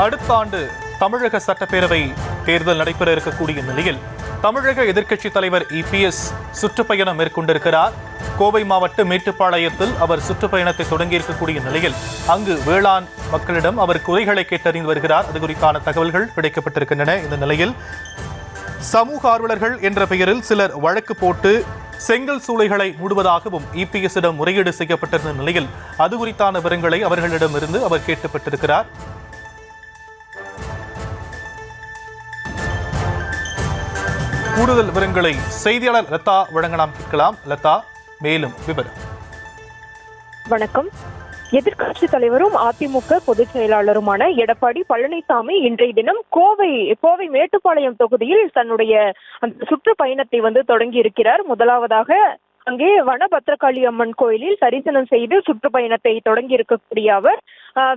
அடுத்த ஆண்டு தமிழக சட்டப்பேரவை தேர்தல் நடைபெற இருக்கக்கூடிய நிலையில் தமிழக எதிர்க்கட்சித் தலைவர் இபிஎஸ் சுற்றுப்பயணம் மேற்கொண்டிருக்கிறார். கோவை மாவட்ட மேட்டுப்பாளையத்தில் அவர் சுற்றுப்பயணத்தை தொடங்கியிருக்கக்கூடிய நிலையில் அங்கு வேளாண் மக்களிடம் அவர் குறைகளை கேட்டறிந்து வருகிறார். அது குறித்தான தகவல்கள் கிடைக்கப்பட்டிருக்கின்றன. இந்த நிலையில் சமூக ஆர்வலர்கள் என்ற பெயரில் சிலர் வழக்கு போட்டு செங்கல் சூளைகளை மூடுவதாகவும் இபிஎஸ்ஸிடம் முறையீடு செய்யப்பட்டிருந்த நிலையில் அது குறித்தான விவரங்களை அவர்களிடமிருந்து அவர் கேட்கப்பட்டிருக்கிறார். கூடுதல் விவரங்களை செய்தியாளர் லதா வழங்க நாம் கேட்கலாம். லதா, மேலும் விவரம். வணக்கம். எதிர்க்கட்சித் தலைவரும் அதிமுக பொதுச் செயலாளருமான எடப்பாடி பழனிசாமி இன்றைய தினம் கோவை மேட்டுப்பாளையம் தொகுதியில் தன்னுடைய சுற்றுப்பயணத்தை தொடங்கி இருக்கிறார். முதலாவதாக அங்கே வனபத்ரகாளி அம்மன் கோயிலில் தரிசனம் செய்து சுற்றுப்பயணத்தை தொடங்கி இருக்கக்கூடிய அவர்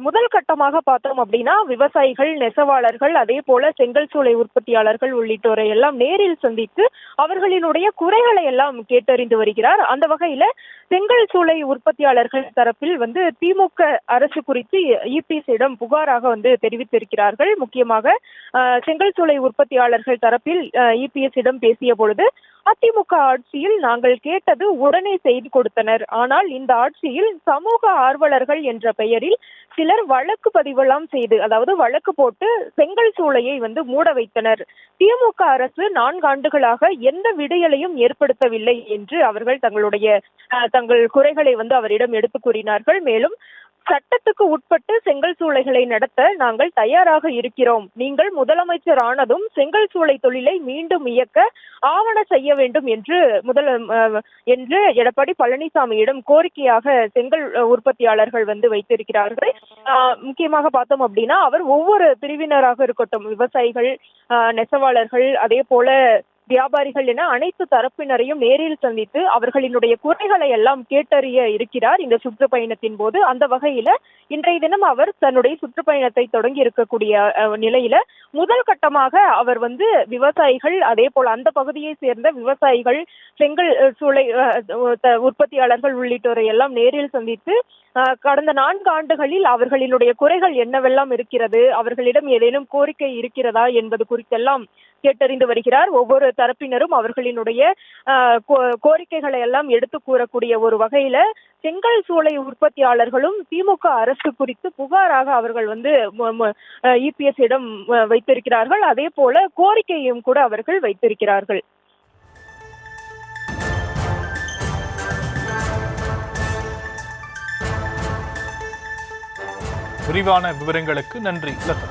முதல் கட்டமாக பார்த்தோம் அப்படின்னா விவசாயிகள், நெசவாளர்கள், அதே போல செங்கல் சூளை உற்பத்தியாளர்கள் உள்ளிட்டோரை எல்லாம் நேரில் சந்தித்து அவர்களினுடைய குறைகளை எல்லாம் கேட்டறிந்து வருகிறார். அந்த வகையில செங்கல் சூளை உற்பத்தியாளர்கள் தரப்பில் திமுக அரசு குறித்து இபிஎஸ்ஸிடம் புகாராக தெரிவித்திருக்கிறார்கள். முக்கியமாக செங்கல் சூளை உற்பத்தியாளர்கள் தரப்பில் இபிஎஸ்ஸிடம் பேசிய பொழுது, அதிமுக ஆட்சியில் நாங்கள் கேட்டது உடனே செய்து கொடுத்தனர். ஆனால் இந்த ஆட்சியில் சமூக ஆர்வலர்கள் என்ற பெயரில் சிலர் வழக்கு பதிவெல்லாம் செய்து, அதாவது வழக்கு போட்டு செங்கல் சூளையை மூட வைத்தனர். திமுக அரசு 4 ஆண்டுகளாக எந்த விடியலையும் ஏற்படுத்தவில்லை என்று அவர்கள் தங்கள் குறைகளை அவரிடம் எடுத்து கூறினார்கள். மேலும் சட்டத்துக்கு உட்பட்டு செங்கல் சூளைகளை நடத்த நாங்கள் தயாராக இருக்கிறோம். நீங்கள் முதலமைச்சர் ஆனதும் செங்கல் சூளை தொழிலை மீண்டும் இயக்க ஆவண செய்ய வேண்டும் என்று எடப்பாடி பழனிசாமியிடம் கோரிக்கையாக செங்கல் உற்பத்தியாளர்கள் வைத்திருக்கிறார்கள். முக்கியமாக பார்த்தோம் அப்படின்னா அவர் ஒவ்வொரு பிரிவினராக இருக்கட்டும், விவசாயிகள், நெசவாளர்கள், அதே போல வியாபாரிகள் என அனைத்து தரப்பினரையும் நேரில் சந்தித்து அவர்களினுடைய குறைகளை எல்லாம் கேட்டறிய இருக்கிறார் இந்த சுற்றுப்பயணத்தின் போது. அந்த வகையில இன்றைய தினம் அவர் தன்னுடைய சுற்றுப்பயணத்தை தொடங்கி இருக்கக்கூடிய நிலையில முதல் கட்டமாக அவர் விவசாயிகள், அதே போல அந்த பகுதியை சேர்ந்த விவசாயிகள், செங்கல் சூளை உற்பத்தியாளர்கள் உள்ளிட்டோரை எல்லாம் நேரில் சந்தித்து கடந்த 4 ஆண்டுகளில் அவர்களினுடைய குறைகள் என்னவெல்லாம் இருக்கிறது, அவர்களிடம் ஏதேனும் கோரிக்கை இருக்கிறதா என்பது குறித்தெல்லாம் கேட்டறிந்து வருகிறார். ஒவ்வொரு தரப்பினரும் அவர்களினுடைய கோரிக்கைகளை எல்லாம் எடுத்து கூறக்கூடிய ஒரு வகையில செங்கல் சூளை உற்பத்தியாளர்களும் திமுக அரசு குறித்து புகாராக அவர்கள் இபிஎஸ்ஸிடம் வைத்திருக்கிறார்கள். அதே போல கோரிக்கையும் கூட அவர்கள் வைத்திருக்கிறார்கள். விரிவான விவரங்களுக்கு நன்றி லதா.